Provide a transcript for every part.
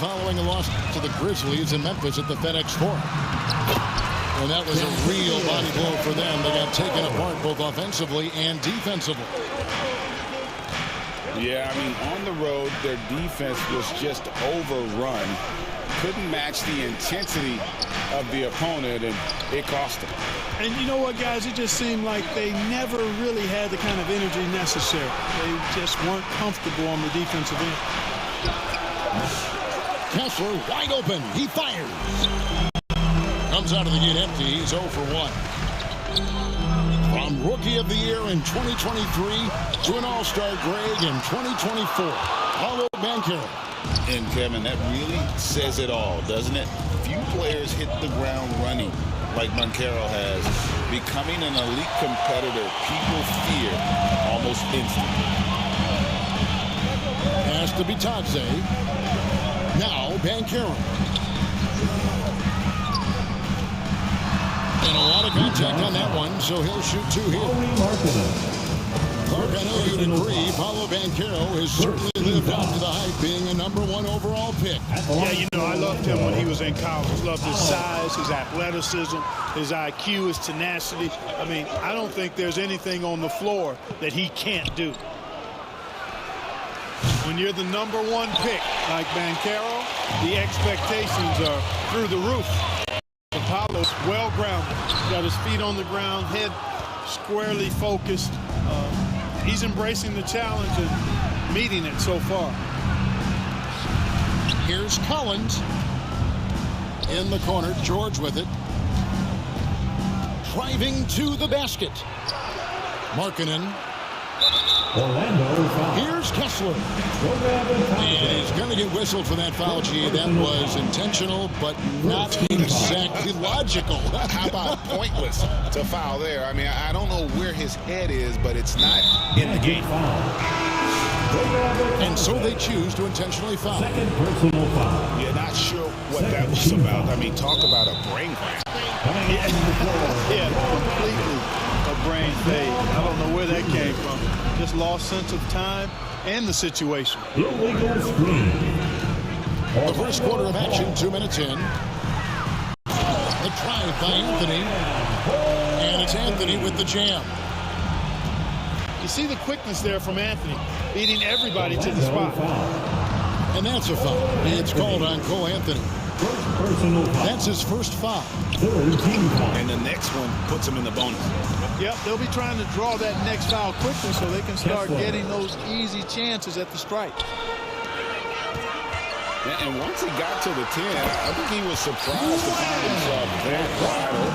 following a loss to the Grizzlies in Memphis at the FedEx Forum. And that was a real body blow for them. They got taken apart both offensively and defensively. Yeah, I mean, on the road, their defense was just overrun. Couldn't match the intensity of the opponent, and it cost them. And you know what, guys? It just seemed like they never really had the kind of energy necessary. They just weren't comfortable on the defensive end. Kessler wide open. He fires. Comes out of the gate empty. He's 0 for 1. From Rookie of the Year in 2023 to an All-Star grade in 2024. Paolo Banchero. And, Kevin, that really says it all, doesn't it? Few players hit the ground running like Banchero has. Becoming an elite competitor, people fear almost instantly. Pass to Bitadze. Now Banchero. And a lot of contact on that one, so he'll shoot 2 here. Clark, I know you'd agree, Paolo Banchero has certainly lived up to the hype, being a #1 overall pick. Yeah, you know, I loved him when he was in college. Loved his size, his athleticism, his IQ, his tenacity. I mean, I don't think there's anything on the floor that he can't do. When you're the #1 pick like Banchero, the expectations are through the roof. Apollo's well-grounded. Got his feet on the ground, head squarely focused. He's embracing the challenge and meeting it so far. Here's Collins. In the corner, George with it. Driving to the basket. Markkanen. Here's Kessler. And he's going to get whistled for that foul, G. That was intentional, but not exactly logical. How about pointless to foul there? I mean, I don't know where his head is, but it's not in the game. And so they choose to intentionally foul. Yeah, not sure what that was about. I mean, talk about a brain cramp. Yeah, completely a brain fade. I don't know where that came from. Just lost sense of time and the situation. The first quarter of action, 2 minutes in. The drive by Anthony. And it's Anthony with the jam. You see the quickness there from Anthony, beating everybody to the spot. And that's a foul. It's called on Cole Anthony. That's his first foul. And the next one puts him in the bonus. Yep, they'll be trying to draw that next foul quickly so they can start getting those easy chances at the strike. And once he got to the 10, I think he was surprised to find himself that wide open.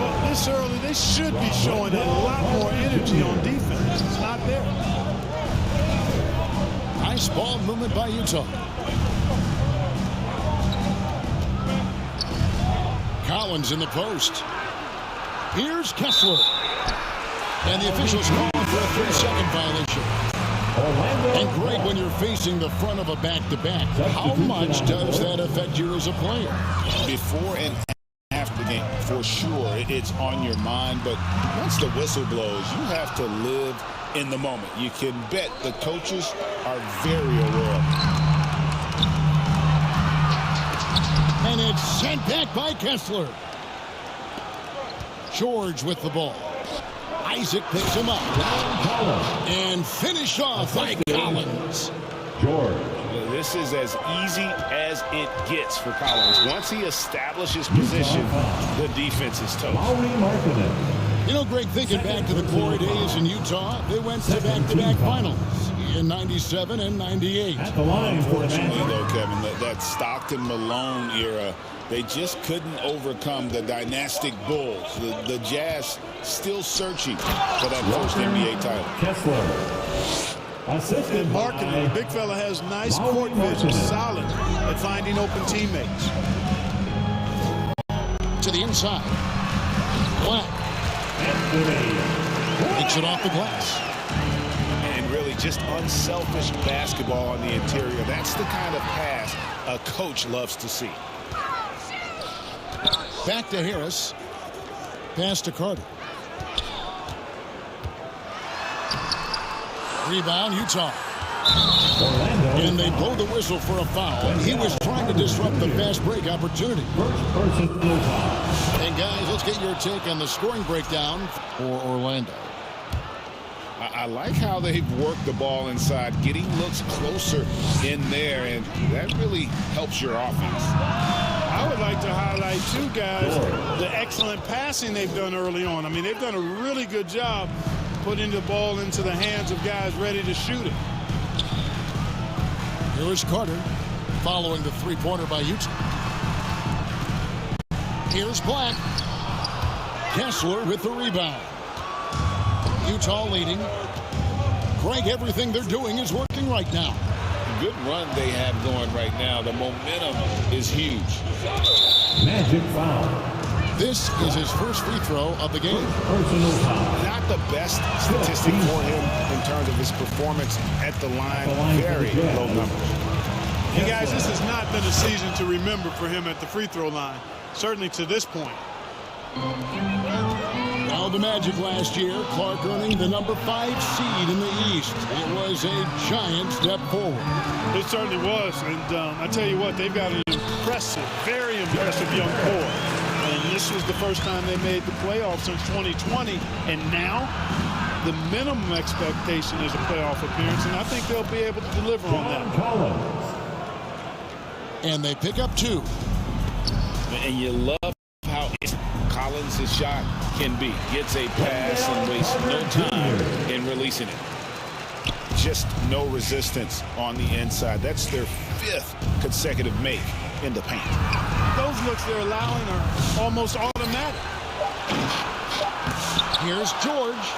Well, this early, they should be showing a lot more energy on defense. It's not there. Nice ball movement by Utah. Collins in the post. Here's Kessler. And the officials call for a 3-second violation. And Greg, when you're facing the front of a back-to-back, how much does that affect you as a player? Before and after the game, for sure, it's on your mind. But once the whistle blows, you have to live in the moment. You can bet the coaches are very aware. And it's sent back by Kessler. George with the ball. Isaac picks him up. And finished off by Collins. George. This is as easy as it gets for Collins. Once he establishes position, the defense is tough. Lauri Markkanen. You know, Greg, thinking back to the glory days in Utah, they went to back-to-back finals in 97 and 98. At the line, unfortunately, though, Kevin, that Stockton-Malone era, they just couldn't overcome the dynastic Bulls. The Jazz still searching for that first NBA title. Kessler. Assisted Markkanen, the big fella, has nice court vision, solid at finding open teammates. To the inside. Black. Takes it off the glass. And really just unselfish basketball on the interior. That's the kind of pass a coach loves to see. Back to Harris. Pass to Carter. Rebound, Utah. Orlando And they blow the whistle for a foul. He was trying to disrupt the fast break opportunity. And guys, let's get your take on the scoring breakdown for Orlando. I like how they've worked the ball inside, getting looks closer in there, and that really helps your offense. I would like to highlight, too, guys, the excellent passing they've done early on. I mean, they've done a really good job putting the ball into the hands of guys ready to shoot it. Here is Carter following the three-pointer by Utah. Here's Black. Kessler with the rebound. Utah leading. Greg, everything they're doing is working right now. Good run they have going right now. The momentum is huge. Magic foul. This is his first free throw of the game. Not the best statistic for him in terms of his performance at the line. Very low numbers. You guys, this has not been a season to remember for him at the free throw line, certainly to this point. Now the Magic last year, Clark earning the number 5 seed in the East. It was a giant step forward. It certainly was, and I tell you what, they've got an impressive, very impressive young core. And this was the first time they made the playoffs since 2020, and now the minimum expectation is a playoff appearance, and I think they'll be able to deliver on that. And they pick up 2. And you love how Collins' shot can be. Gets a pass and wastes no time in releasing it. Just no resistance on the inside. That's their 5th consecutive make in the paint. Those looks they're allowing are almost automatic. Here's George.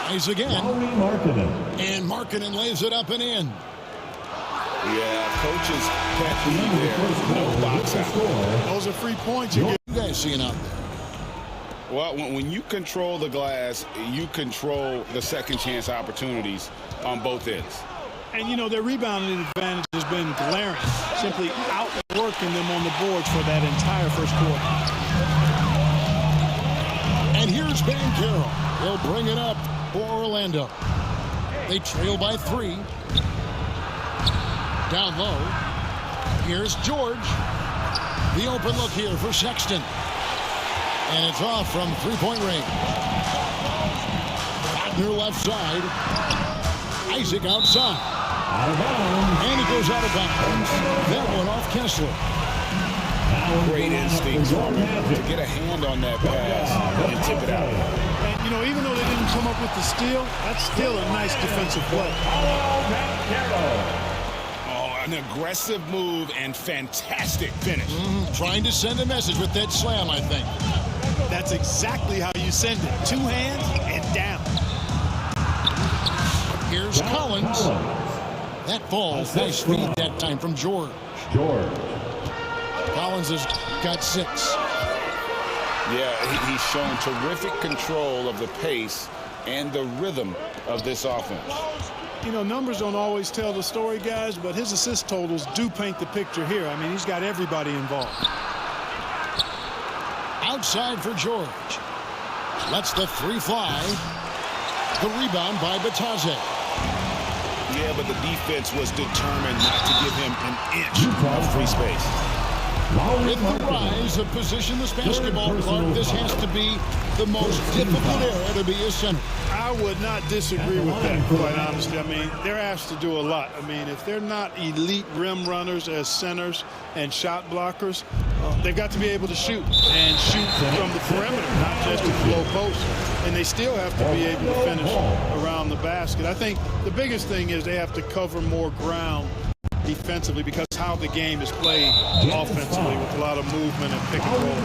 Tries again. Lauri Markkanen. And Markkanen lays it up and in. Yeah, coach's pet peeve there. No box out. Those are free points What are you guys seeing out there? Well, when you control the glass, you control the second chance opportunities on both ends. And, you know, their rebounding advantage has been glaring, simply outworking them on the boards for that entire first quarter. And here's Banchero. He'll bring it up for Orlando. They trail by 3. Down low. Here's George. The open look here for Sexton. And it's off from three-point range. Wagner left side. Isaac outside. Out of bounds. And he goes out of bounds. That one off Kessler. Great instincts from him to get a hand on that pass and tip it out. And, you know, even though they didn't come up with the steal, that's still a nice defensive play. An aggressive move and fantastic finish. Trying to send a message with that slam, I think. That's exactly how you send it. 2 hands and down. Here's Collins. That falls. Nice feed that time from George. Collins has got 6. Yeah, he's shown terrific control of the pace and the rhythm of this offense. You know, numbers don't always tell the story, guys, but his assist totals do paint the picture here. I mean, he's got everybody involved. Outside for George. Lets the 3 fly. The rebound by Bataze. Yeah, but the defense was determined not to give him an inch of free space. With the rise of positionless basketball, Clark, this has to be the most difficult era to be a center. I would not disagree with that, quite honestly. I mean, they're asked to do a lot. I mean, if they're not elite rim runners as centers and shot blockers, they've got to be able to shoot and shoot from the perimeter, not just at the low post. And they still have to be able to finish around the basket. I think the biggest thing is they have to cover more ground defensively because how the game is played offensively with a lot of movement and pick and roll.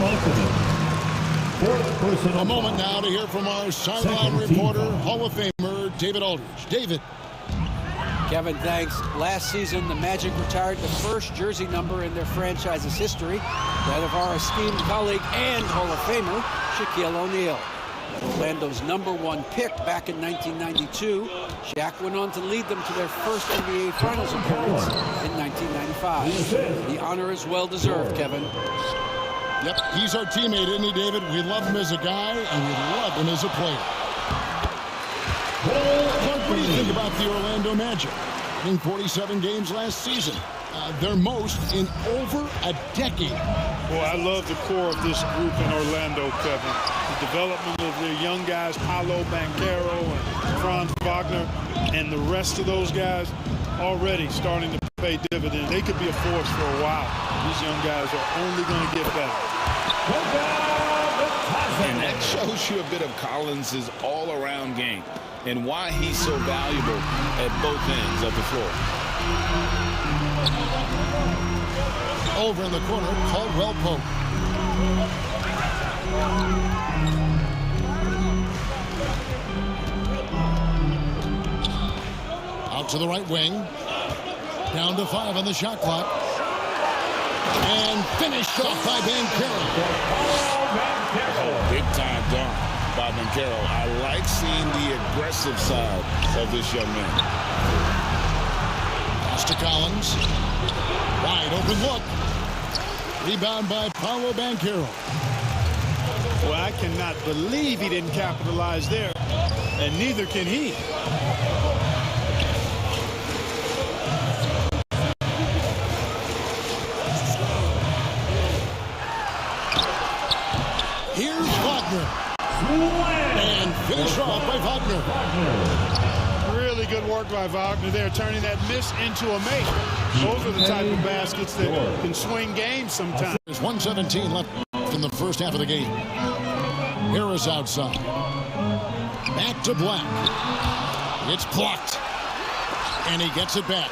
A moment now to hear from our sideline reporter, Hall of Famer David Aldridge. David. Kevin, thanks. Last season, the Magic retired the first jersey number in their franchise's history, that of our esteemed colleague and Hall of Famer, Shaquille O'Neal. Orlando's #1 pick back in 1992, Shaq went on to lead them to their first NBA Finals appearance in 1995. The honor is well-deserved, Kevin. Yep, he's our teammate, isn't he, David? We love him as a guy, and we love him as a player. Clark, what do you think about the Orlando Magic? winning 47 games last season. Their most in over a decade. Boy, I love the core of this group in Orlando, Kevin. The development of their young guys, Paolo Banchero and Franz Wagner, and the rest of those guys already starting to pay dividends. They could be a force for a while. These young guys are only going to get better. And that shows you a bit of Collins' all-around game and why he's so valuable at both ends of the floor. Over in the corner, Caldwell Pope. Out to the right wing. Down to 5 on the shot clock. And finished off by Banchero. Oh, big-time dunk by Banchero. I like seeing the aggressive side of this young man. Pass to Collins. Wide open look. Rebound by Paolo Banchero. Well, I cannot believe he didn't capitalize there, and neither can he. Here's Wagner. And finished off by Wagner. Really good work by Wagner there, turning that miss into a make. Those are the type of baskets that can swing games sometimes. There's 1:17 left in the first half of the game. Harris outside. Back to Black. It's blocked. And he gets it back.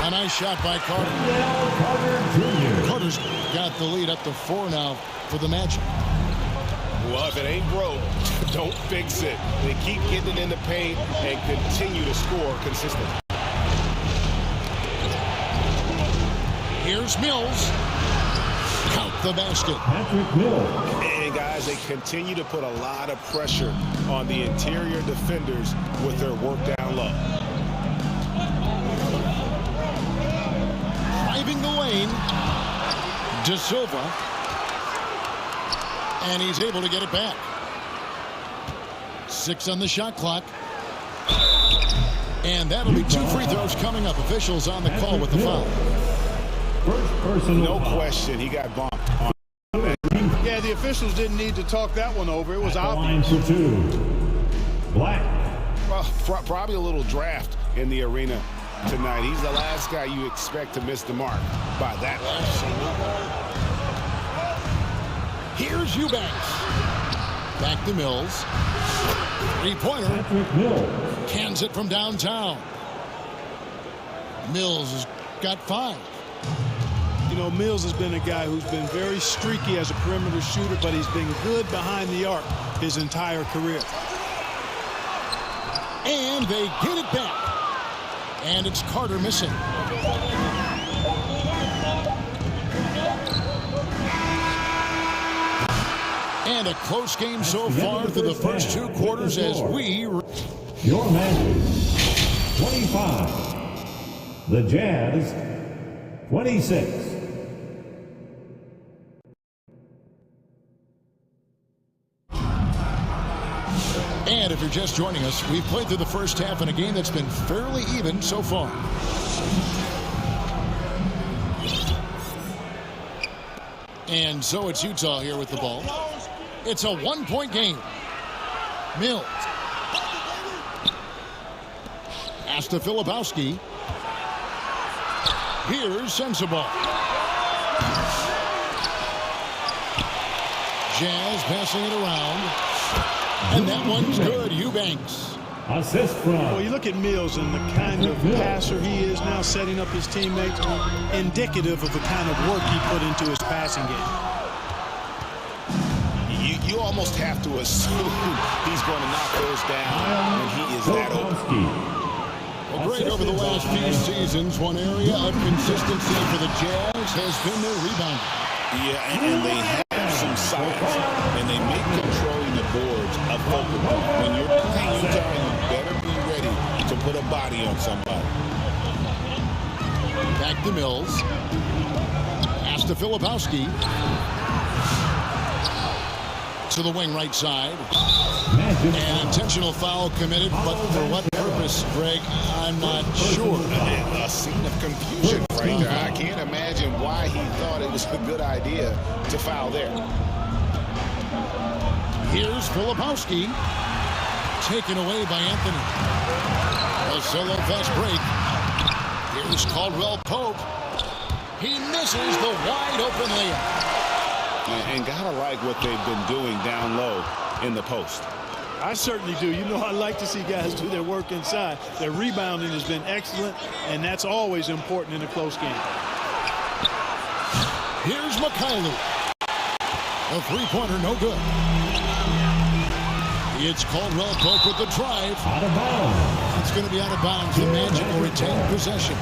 A nice shot by Carter. Carter's got the lead up to 4 now for the Magic. Well, if it ain't broke, don't fix it. They keep getting it in the paint and continue to score consistently. Here's Mills. Count the basket. Patrick Mills. And guys, they continue to put a lot of pressure on the interior defenders with their work down low. Driving the lane. De Silva. And he's able to get it back. 6 on the shot clock. And that'll be 2 free throws coming up. Officials on the call with the foul. First person. No question, he got bumped. Yeah, the officials didn't need to talk that one over. It was Line obvious. for 2. Black. Well, probably a little draft in the arena tonight. He's the last guy you expect to miss the mark by that much. Here's Eubanks. Back to Mills. 3-pointer. Patrick Mills. Cans it from downtown. Mills has got 5. You know, Mills has been a guy who's been very streaky as a perimeter shooter, but he's been good behind the arc his entire career. And they get it back. And it's Carter missing. And a close game so far through the first 2 quarters as we... Your Magic 25. The Jazz 26. And if you're just joining us, we've played through the first half in a game that's been fairly even so far. And so it's Utah here with the ball. It's a 1-point game. Mills. Pass to Filipowski. Here's Sensabaugh. Jazz passing it around. And that one's good. Eubanks. Assist from. Well, you look at Mills and the kind of passer he is now, setting up his teammates, indicative of the kind of work he put into his passing game. You almost have to assume he's going to knock those down when he is that open. Well, great over the last few seasons. One area of consistency for the Jazz has been their rebound. Yeah, and they have some size, and they make controlling the boards a focal point. When you're playing Utah, you better be ready to put a body on somebody. Back to Mills. Pass to Filipowski. To the wing right side. An intentional foul committed, but for what purpose this, Greg? I'm not sure. A scene of confusion right there. I can't imagine why he thought it was a good idea to foul there. Here's Filipowski. Taken away by Anthony. A solo fast break. Here's Caldwell Pope. He misses the wide open layup. And gotta like what they've been doing down low in the post. I certainly do. You know, I like to see guys do their work inside. Their rebounding has been excellent, and that's always important in a close game. Here's Mikhailuk. A three-pointer, no good. It's Caldwell Pope with the drive. Out of bounds. It's going to be out of bounds. The Magic will retain possession.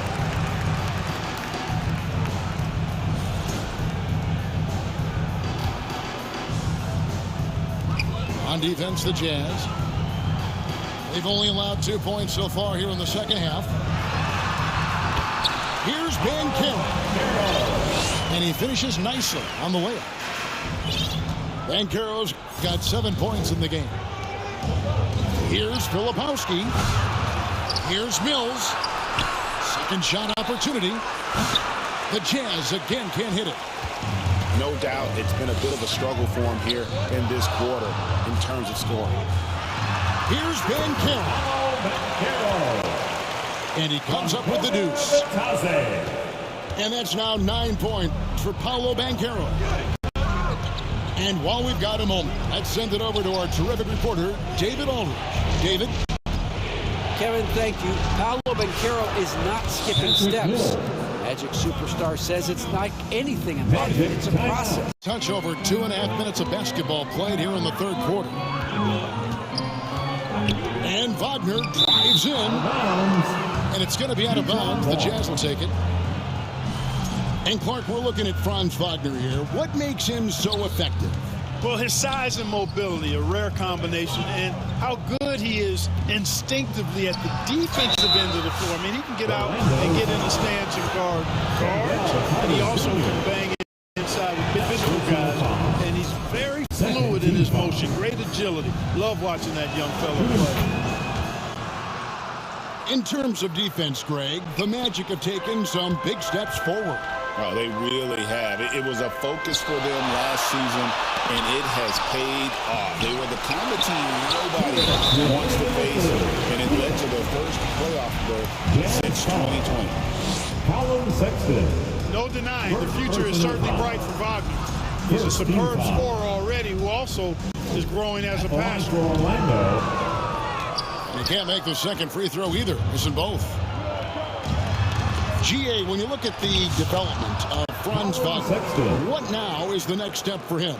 On defense, the Jazz. They've only allowed 2 points so far here in the second half. Here's Banchero. And he finishes nicely on the layup. Banchero's got 7 points in the game. Here's Filipowski. Here's Mills. Second shot opportunity. The Jazz again can't hit it. No doubt it's been a bit of a struggle for him here in this quarter in terms of scoring. Here's Banchero. And he comes up with the deuce. And that's now 9 points for Paolo Banchero. And while we've got a moment, let's send it over to our terrific reporter, David Aldridge. David? Kevin, thank you. Paolo Banchero is not skipping steps. Magic superstar says it's like anything in life. It's a process. Touch over 2.5 minutes of basketball played here in the third quarter. And Wagner drives in. And it's going to be out of bounds. The Jazz will take it. And Clark, we're looking at Franz Wagner here. What makes him so effective? Well, his size and mobility, a rare combination, and how good he is instinctively at the defensive end of the floor. I mean, he can get out and get in the stance and guard guards, and he also can bang inside with physical guys, and he's very fluid in his motion, great agility. Love watching that young fellow play. In terms of defense, Greg, the Magic have taken some big steps forward. Oh, they really have. It was a focus for them last season, and it has paid off. They were the kind of team nobody wants to face, and it led to their first playoff berth since 2020. Colin Sexton. No denying, the future is certainly bright for Wagner. He's a superb scorer already who also is growing as a passer. Orlando. You can't make the second free throw either. Missing both. GA, when you look at the development of Franz Wagner, what now is the next step for him?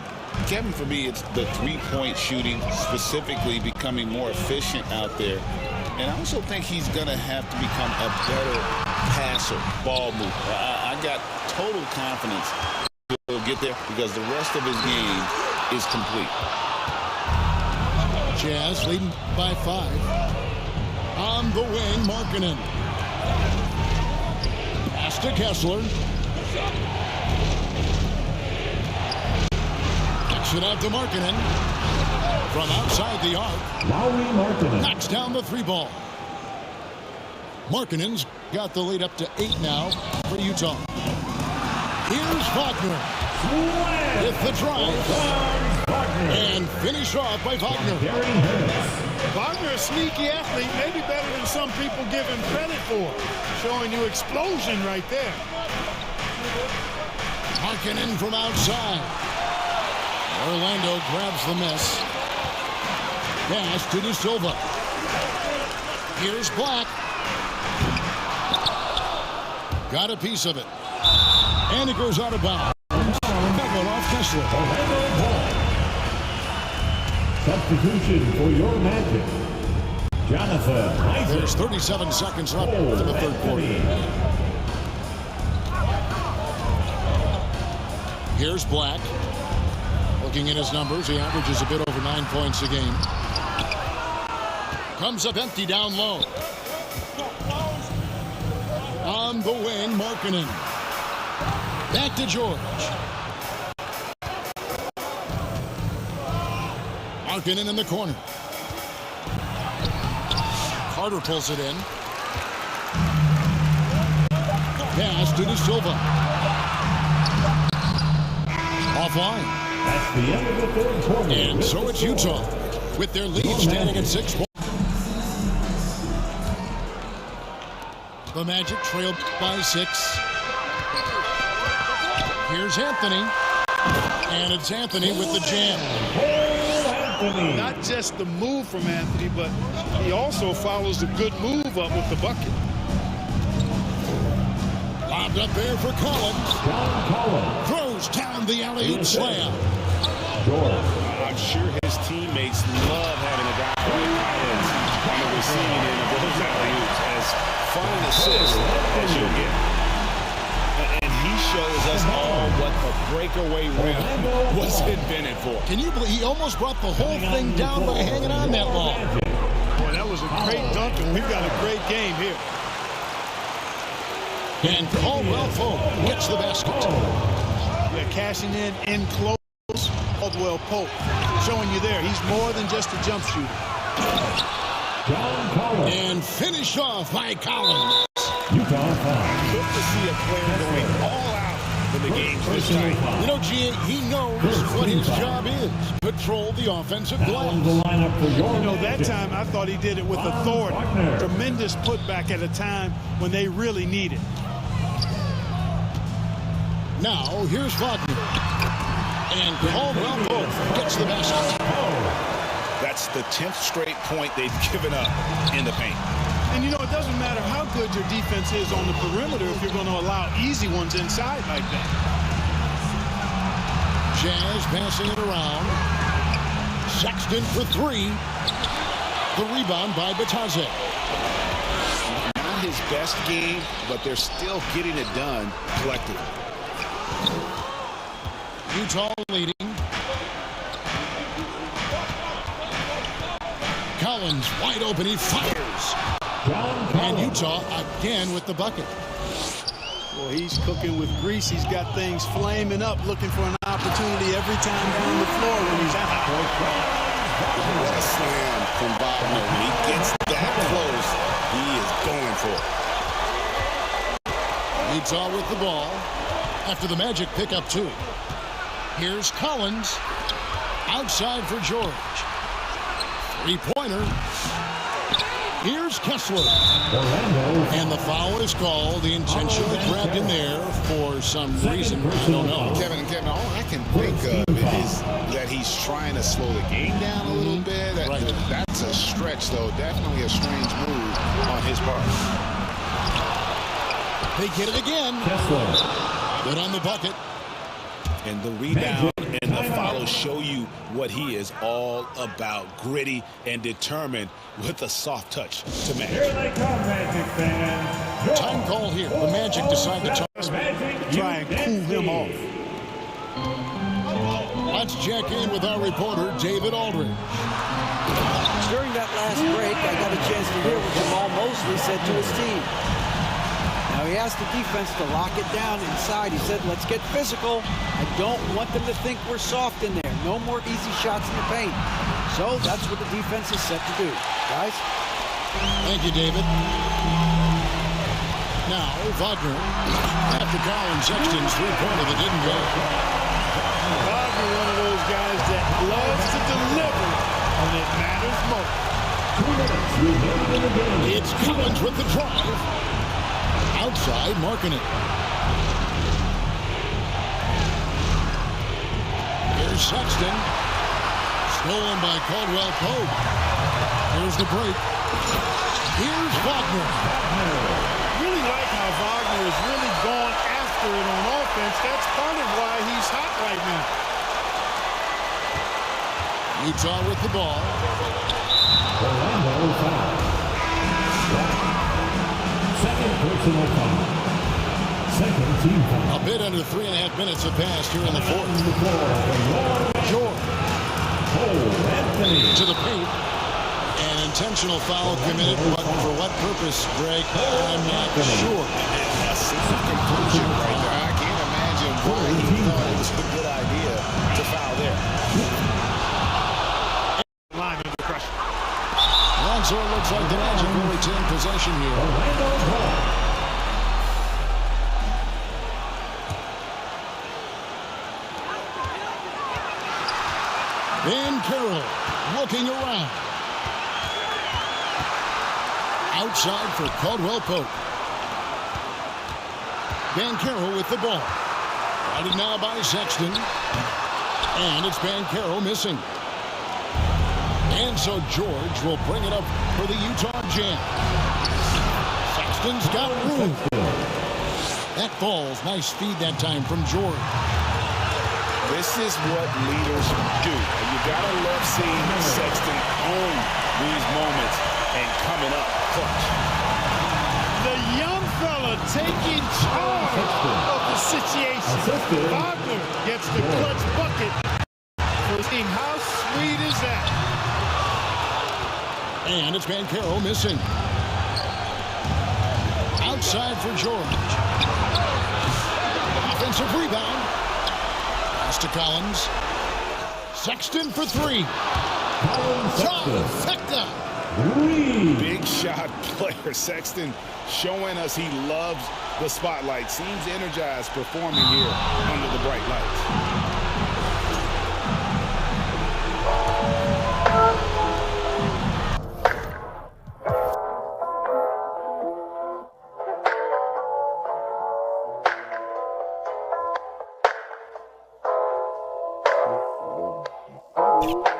Kevin, for me, it's the three-point shooting, specifically becoming more efficient out there. And I also think he's going to have to become a better passer, ball mover. I got total confidence he'll get there because the rest of his game is complete. Jazz leading by 5. On the wing, Markkanen. Pass to Kessler. Kicks it out to Markkanen. From outside the arc. Lauri Markkanen. Knocks down the 3 ball. Markkanen's got the lead up to 8 now for Utah. Here's Wagner. With the drive. And finished off by Wagner. Wagner, a sneaky athlete, maybe better than some people give him credit for. Showing you explosion right there. Markkanen from outside. Orlando grabs the miss. Pass to De Silva. Here's Black. Got a piece of it. And it goes out of bounds. That one off Kessler. Substitution for your Magic. Jonathan Isaac. There's 37 seconds left in the third quarter. Here's Black. Looking at his numbers, he averages a bit over 9 points a game. Comes up empty down low. On the wing, Markkanen. Back to George. Markkanen in the corner. Carter pulls it in. Pass to De Silva. Offline. That's the end of the third quarter. And so it's Utah with their lead standing at 6 points. The Magic trailed by 6. Here's Anthony. And it's Anthony with the jam. Not just the move from Anthony, but he also follows the good move up with the bucket. Lobbed up there for Collins. Throws down the alley-oop slam. I'm sure his teammates love having a guy like Collins on the receiving end of those alley-oops. As fine assist as you'll get. And he shows us all what the breakaway rim was invented for. Can you believe he almost brought the whole thing down by hanging on that long? Boy, that was a great dunk, and we've got a great game here. And Caldwell Pope gets the basket. Yeah, cashing in close. Caldwell Pope showing you there. He's more than just a jump shooter. And finished off by Collins. Good to see a player going all out when the game's this tight. You know, G, he knows what his job is. Patrol the offensive glass. You know, that time I thought he did it with authority. Tremendous putback at a time when they really need it. Now, here's Wagner. And Caldwell Pope gets the basket. That's the 10th straight point they've given up in the paint. And you know, it doesn't matter how good your defense is on the perimeter if you're going to allow easy ones inside like that. Jazz passing it around. Sexton for 3. The rebound by Batadze. Not his best game, but they're still getting it done collectively. Utah leading. Collins wide open. He fires. And Utah again with the bucket. Well, he's cooking with grease. He's got things flaming up, looking for an opportunity every time down the floor when he's out. What a slam from Wagner. When he gets that close, he is going for it. Utah with the ball after the Magic pick up 2. Here's Collins. Outside for George. 3-pointer. Here's Kessler. And the foul is called. The intentionally grabbed in there for some reason. I don't know. Kevin, all I can think of is that he's trying to slow the game down a little bit. That's a stretch, though. Definitely a strange move on his part. They get it again. Good on the bucket. And the rebound and the follow show you what he is all about. Gritty and determined with a soft touch to match. Here they come, Magic fans. Time call here. The Magic decide to Try and cool him off. Let's check in with our reporter, David Aldridge. During that last break, I got a chance to hear what Jamal Mosley said to his team. Now, he asked the defense to lock it down inside. He said, let's get physical. I don't want them to think we're soft in there. No more easy shots in the paint. So that's what the defense is set to do. Guys? Thank you, David. Now, Wagner, after Colin Sexton's 3-pointer that didn't go. Wagner, one of those guys that loves to deliver when it matters most. It's Collins with the drive. Outside, Markkanen. Here's Sexton. Stolen by Caldwell Pope. Here's the break. Here's Wagner. Really like how Wagner has really gone after it on offense. That's part of why he's hot right now. Utah with the ball. Orlando foul. Second personal foul. Second team foul. A bit under 3.5 minutes have passed here in the fourth. George. To the paint. An intentional foul committed, but for what purpose, Greg? I'm not sure. A simple conclusion right there. I can't imagine why he thought it was a good idea to foul there. Line under pressure. So it looks like the Magic will retain possession here. Orlando Hawks. Van Carroll looking around. Outside for Caldwell Pope. Van Carroll with the ball. Guarded now by Sexton. And it's Van Carroll missing. And so George will bring it up for the Utah Jam. Sexton's got room. That falls. Nice feed that time from George. This is what leaders do. You gotta love seeing Sexton own these moments and coming up clutch. The young fella taking charge of the situation. Wagner gets the clutch bucket. How sweet is that? And it's Van Carroll missing. Outside for George. Offensive rebound. Pass to Collins. Sexton for three. Trifecta. Big shot player. Sexton showing us he loves the spotlight. Seems energized performing here under the bright lights. you.